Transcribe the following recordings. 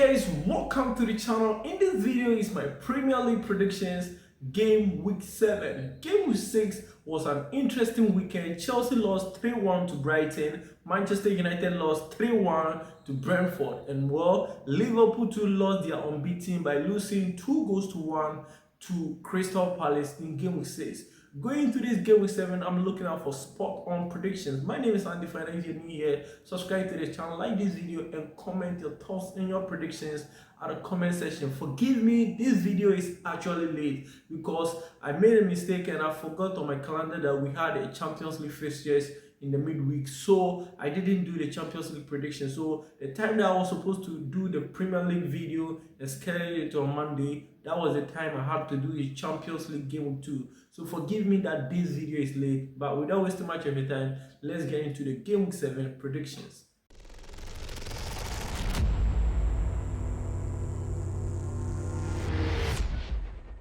Guys, welcome to the channel. In this video is my Premier League predictions game week 7. Game week 6 was an interesting weekend. Chelsea lost 3-1 to Brighton. Manchester United lost 3-1 to Brentford. And Liverpool too lost their unbeaten by losing 2-1 to Crystal Palace in game week 6. Going into this game week 7, I'm looking out for spot on predictions. My name is Andy. If you're new here, subscribe to this channel, like this video, and comment your thoughts and your predictions at the comment section. Forgive me, this video is actually late because I made a mistake and I forgot on my calendar that we had a Champions League fixtures in the midweek, so I didn't do the Champions League prediction. So the time that I was supposed to do the Premier League video and schedule it on Monday, that was the time I had to do the Champions League game week 2. So forgive me that this video is late, but without wasting much of your time, let's get into the game week 7 predictions.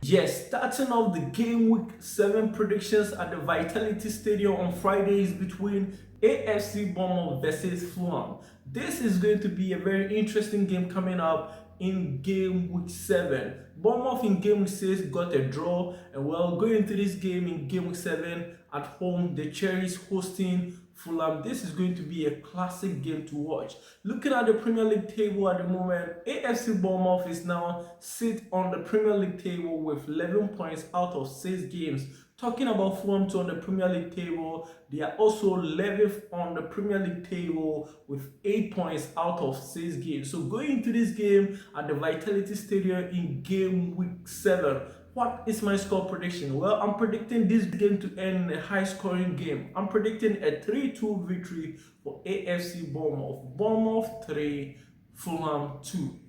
Yes, starting off the game week 7 predictions at the Vitality Stadium on Friday is between AFC Bournemouth versus Fulham. This is going to be a very interesting game coming up in game week 7. Bournemouth in game week 6 got a draw, and going into this game in game week 7 at home, the Cherries hosting Fulham. This is going to be a classic game to watch. Looking at the Premier League table at the moment, AFC Bournemouth is now sit on the Premier League table with 11 points out of 6 games. Talking about Fulham too on the Premier League table, they are also 11th on the Premier League table with 8 points out of 6 games. So going into this game at the Vitality Stadium in game week 7, what is my score prediction? Well, I'm predicting this game to end in a high-scoring game. I'm predicting a 3-2 victory for AFC Bournemouth. Bournemouth 3, Fulham 2.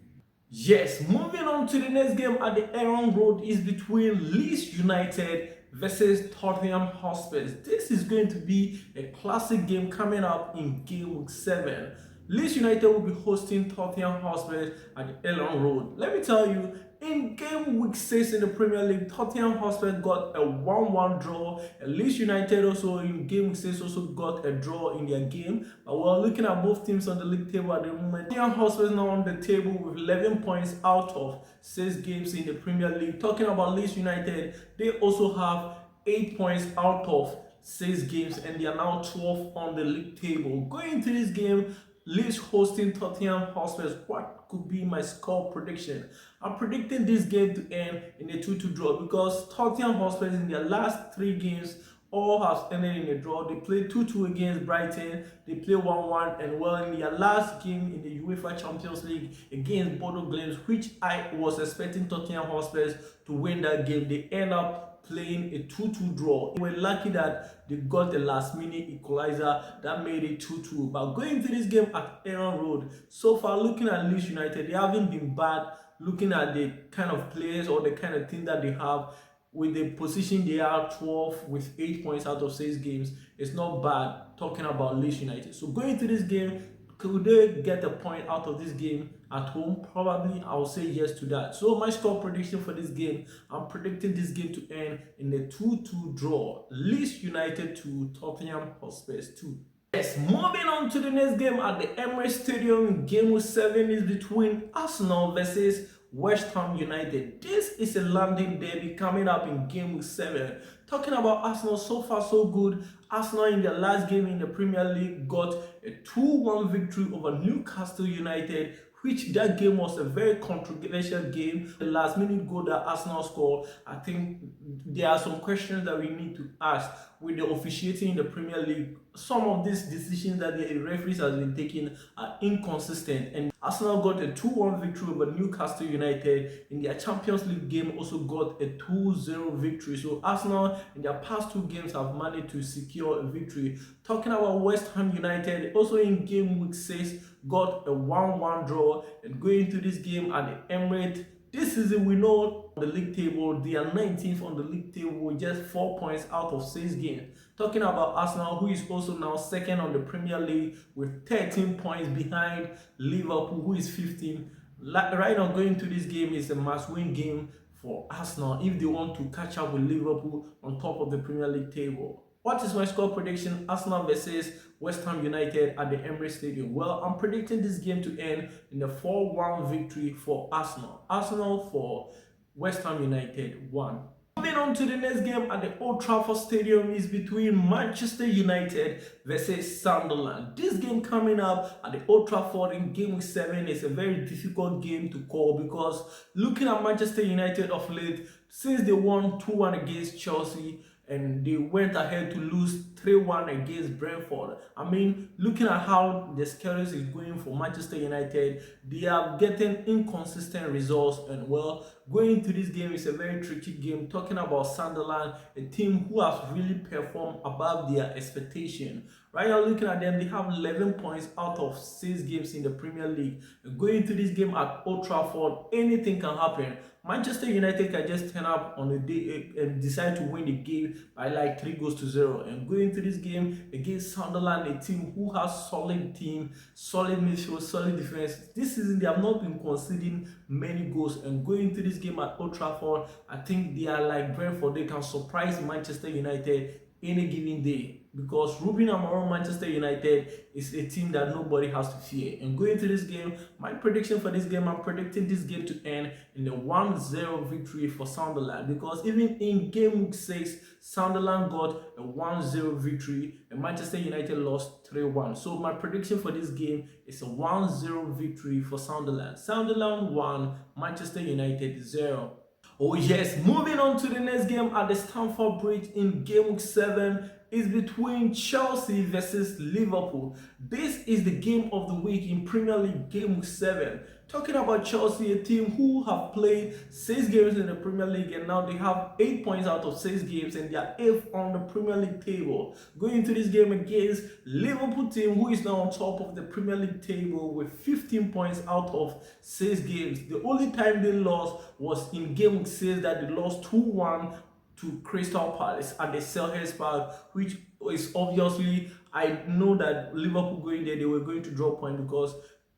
Yes, moving on to the next game at the Aaron Road is between Leeds United versus Tottenham Hotspur. This is going to be a classic game coming up in game week 7. Leeds United will be hosting Tottenham Hotspur at the Aaron Road. Let me tell you, in game week 6 in the Premier League, Tottenham Hotspur got a 1-1 draw, and Leeds United also in game week 6 also got a draw in their game. But we're looking at both teams on the league table at the moment. Tottenham Hotspur is now on the table with 11 points out of 6 games in the Premier League. Talking about Leeds United, they also have 8 points out of 6 games, and they are now 12th on the league table. Going into this game, Leeds hosting Tottenham Hotspur. What could be my score prediction? I'm predicting this game to end in a 2-2 draw because Tottenham Hotspur in their last 3 games all have ended in a draw. They played 2-2 against Brighton, they played 1-1, and in their last game in the UEFA Champions League against Bodo Glimt, which I was expecting Tottenham Hotspur to win that game, they end up playing a 2-2 draw. They were lucky that they got the last minute equalizer that made it 2-2. But going into this game at Aaron Road, so far looking at Leeds United, they haven't been bad. Looking at the kind of players or the kind of team that they have, with the position they are 12 with 8 points out of 6 games, it's not bad talking about Leeds United. So going into this game, could they get a point out of this game at home? Probably, I will say yes to that. So my score prediction for this game, I'm predicting this game to end in a 2-2 draw. Leeds United 2, Tottenham Hotspur 2. Yes, moving on to the next game at the Emirates Stadium. Game week 7 is between Arsenal versus West Ham United. This is a London derby coming up in game week 7. Talking about Arsenal, so far so good. Arsenal in their last game in the Premier League got a 2-1 victory over Newcastle United, which that game was a very controversial game. The last minute goal that Arsenal scored, I think there are some questions that we need to ask with the officiating in the Premier League. Some of these decisions that the referees have been taking are inconsistent, and Arsenal got a 2-1 victory over Newcastle United. In their Champions League game also got a 2-0 victory. So Arsenal in their past 2 games have managed to secure a victory. Talking about West Ham United, also in game week 6 got a 1-1 draw, and going into this game at the Emirates. This season we know the league table, they are 19th on the league table with just 4 points out of 6 games. Talking about Arsenal, who is also now 2nd on the Premier League with 13 points behind Liverpool, who is 15th. Right now going to this game is a must-win game for Arsenal if they want to catch up with Liverpool on top of the Premier League table. What is my score prediction? Arsenal versus West Ham United at the Emirates Stadium. Well, I'm predicting this game to end in a 4-1 victory for Arsenal. Arsenal for West Ham United 1. Moving on to the next game at the Old Trafford Stadium is between Manchester United versus Sunderland. This game coming up at the Old Trafford in Game Week 7 is a very difficult game to call because looking at Manchester United of late, since they won 2-1 against Chelsea, and they went ahead to lose 3-1 against Brentford. I mean, looking at how the schedule is going for Manchester United, they are getting inconsistent results, and well, going into this game is a very tricky game. Talking about Sunderland, a team who has really performed above their expectation. Right now, looking at them, they have 11 points out of 6 games in the Premier League. Going into this game at Old Trafford, anything can happen. Manchester United can just turn up on the day and decide to win the game by like 3-0. And going into this game against Sunderland, a team who has solid team, solid midfield, solid defense. This season they have not been conceding many goals. And going into this game at Old Trafford, I think they are like Brentford. They can surprise Manchester United any given day, because Ruben Amorim Manchester United is a team that nobody has to fear. And going into this game, my prediction for this game, I'm predicting this game to end in a 1-0 victory for Sunderland, because even in game week 6, Sunderland got a 1-0 victory and Manchester United lost 3-1. So my prediction for this game is a 1-0 victory for Sunderland. Sunderland 1, Manchester United 0. Oh yes, moving on to the next game at the Stamford Bridge in Game Week 7 is between Chelsea versus Liverpool. This is the game of the week in Premier League Game Week 7. Talking about Chelsea, a team who have played 6 games in the Premier League and now they have 8 points out of 6 games and they are 8th on the Premier League table. Going into this game against Liverpool team who is now on top of the Premier League table with 15 points out of 6 games. The only time they lost was in Game Week 6 that they lost 2-1 to Crystal Palace at the Selhurst Park, which is obviously, I know that Liverpool going there, they were going to draw points because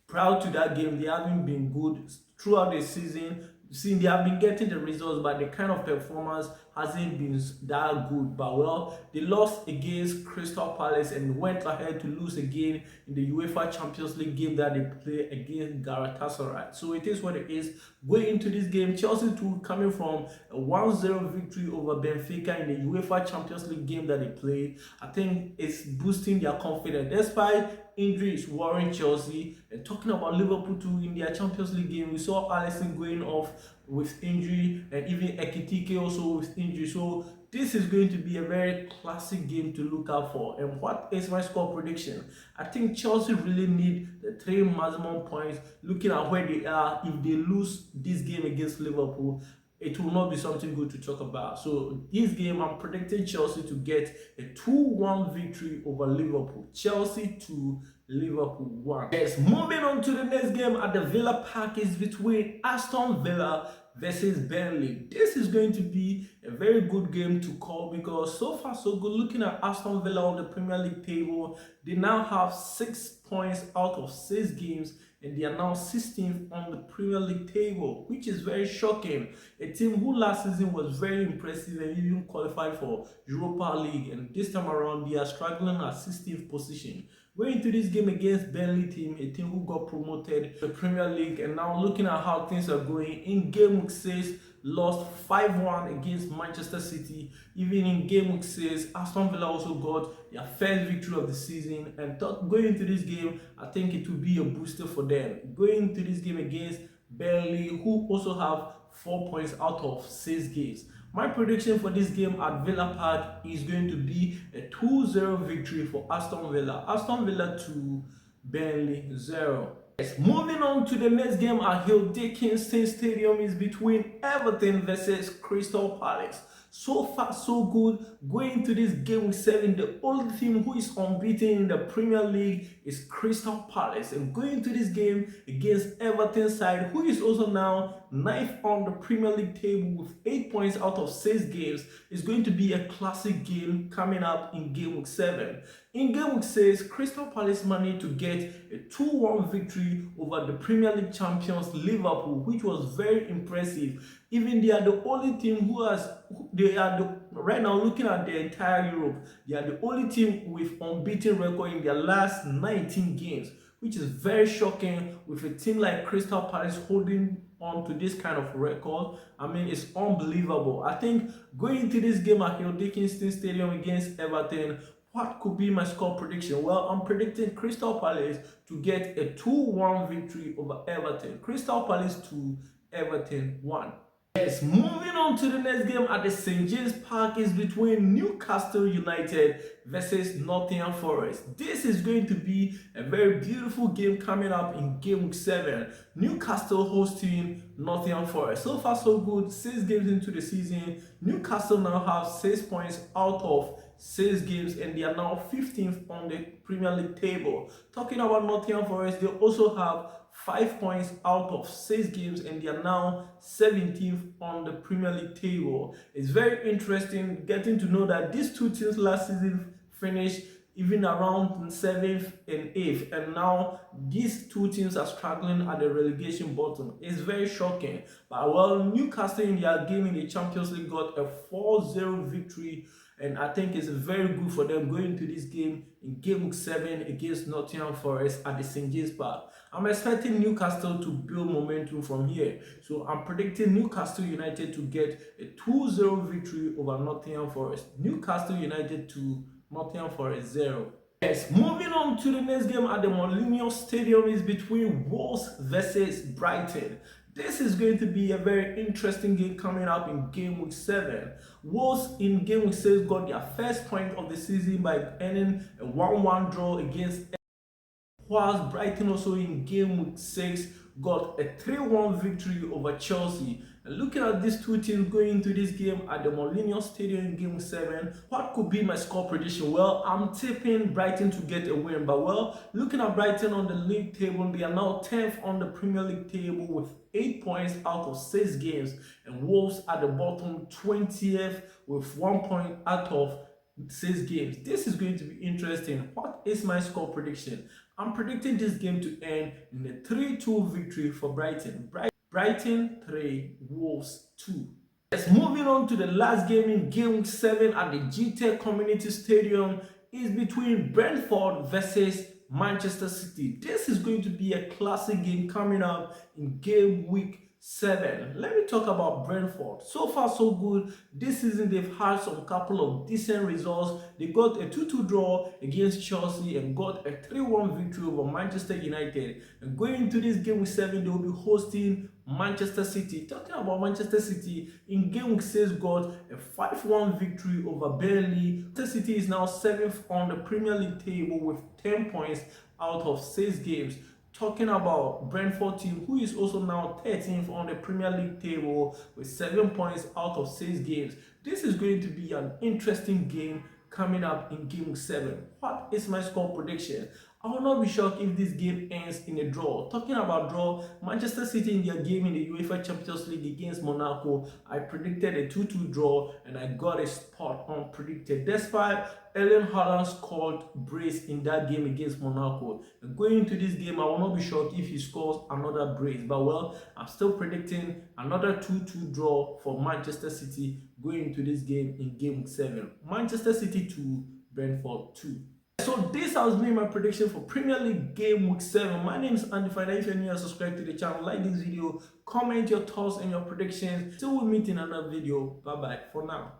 prior to that game, they haven't been good throughout the season. They have been getting the results, but the kind of performance hasn't been that good. But well, they lost against Crystal Palace and went ahead to lose again in the UEFA Champions League game that they play against Galatasaray. So it is what it is. Going into this game, Chelsea too coming from a 1-0 victory over Benfica in the UEFA Champions League game that they played. I think it's boosting their confidence despite injuries worrying Chelsea. And talking about Liverpool too, in their Champions League game, we saw Alisson going off with injury and even Ekitike also with injury. So this is going to be a very classic game to look out for. And what is my score prediction? I think Chelsea really need the 3 maximum points. Looking at where they are, if they lose this game against Liverpool, it will not be something good to talk about. So this game, I'm predicting Chelsea to get a 2-1 victory over Liverpool. Chelsea 2, Liverpool 1. Yes, moving on to the next game at the Villa Park is between Aston Villa versus Burnley. This is going to be a very good game to call because so far so good. Looking at Aston Villa on the Premier League table, they now have 6 points out of 6 games and they are now 16th on the Premier League table, which is very shocking. A team who last season was very impressive and even qualified for Europa League, and this time around they are struggling at 16th position. Going into this game against Burnley team, a team who got promoted to the Premier League, and now looking at how things are going, in Game Week 6, lost 5-1 against Manchester City. Even in Game Week 6, Aston Villa also got their first victory of the season. And going into this game, I think it will be a booster for them. Going into this game against Burnley, who also have 4 points out of 6 games. My prediction for this game at Villa Park is going to be a 2-0 victory for Aston Villa. Aston Villa 2, Burnley 0. Yes, moving on to the next game at Hill Dickinson Stadium is between Everton versus Crystal Palace. So far, so good. Going into this game week 7, the only team who is unbeaten in the Premier League is Crystal Palace. And going into this game against Everton side, who is also now 9th on the Premier League table with 8 points out of 6 games, is going to be a classic game coming up in game week 7. In game week 6, Crystal Palace managed to get a 2-1 victory over the Premier League champions Liverpool, which was very impressive. Even they are the only team they are the right now, looking at the entire Europe, they are the only team with unbeaten record in their last 19 games, which is very shocking with a team like Crystal Palace holding on to this kind of record. I mean, it's unbelievable. I think going into this game at Hill Dickinson Stadium against Everton, what could be my score prediction? Well, I'm predicting Crystal Palace to get a 2-1 victory over Everton. Crystal Palace 2, Everton 1. Yes, moving on to the next game at the St. James Park is between Newcastle United versus Nottingham Forest. This is going to be a very beautiful game coming up in game week 7. Newcastle hosting Nottingham Forest. So far so good, 6 games into the season. Newcastle now have 6 points out of 6 games and they are now 15th on the Premier League table. Talking about Nottingham Forest, they also have 5 points out of 6 games and they are now 17th on the Premier League table. It's very interesting getting to know that these two teams last season finished even around 7th and 8th, and now these two teams are struggling at the relegation bottom. It's very shocking. But well, Newcastle in their game in the Champions League got a 4-0 victory, and I think it's very good for them going into this game in game week 7 against Nottingham Forest at the St. James Park. I'm expecting Newcastle to build momentum from here. So I'm predicting Newcastle United to get a 2-0 victory over Nottingham Forest. Newcastle United 2, Nottingham Forest 0. Yes, moving on to the next game at the Molineux Stadium is between Wolves versus Brighton. This is going to be a very interesting game coming up in game week 7. Wolves in game week 6 got their first point of the season by earning a 1-1 draw against, whilst Brighton also in game week 6 got a 3-1 victory over Chelsea. And looking at these two teams going into this game at the Molineux Stadium in game 7, what could be my score prediction? Well, I'm tipping Brighton to get a win. But well, looking at Brighton on the league table, they are now 10th on the Premier League table with 8 points out of 6 games. And Wolves at the bottom 20th with 1 point out of 6 games. This is going to be interesting. What is my score prediction? I'm predicting this game to end in a 3-2 victory for Brighton. Brighton 3, Wolves 2. Yes, moving on to the last game in game 7 at the GTEC Community Stadium is between Brentford versus Manchester City. This is going to be a classic game coming up in game week 7. Let me talk about Brentford. So far so good. This season they've had some couple of decent results. They got a 2-2 draw against Chelsea and got a 3-1 victory over Manchester United. And going into this game week 7, they will be hosting Manchester City. Talking about Manchester City, in game week 6 got a 5-1 victory over Burnley. Manchester City is now 7th on the Premier League table with 10 points out of 6 games. Talking about Brentford team, who is also now 13th on the Premier League table with 7 points out of 6 games. This is going to be an interesting game coming up in game 7. What is my score prediction? I will not be shocked if this game ends in a draw. Talking about draw, Manchester City in their game in the UEFA Champions League against Monaco, I predicted a 2-2 draw and I got a spot on predicted. Despite Erling Haaland scored brace in that game against Monaco. And going into this game, I will not be shocked if he scores another brace. But well, I'm still predicting another 2-2 draw for Manchester City going into this game in game 7. Manchester City 2, Brentford 2. So this has been my prediction for Premier League game week 7. My name is Andy. If you're new and subscribe to the channel, like this video, comment your thoughts and your predictions. Till we meet in another video. Bye bye for now.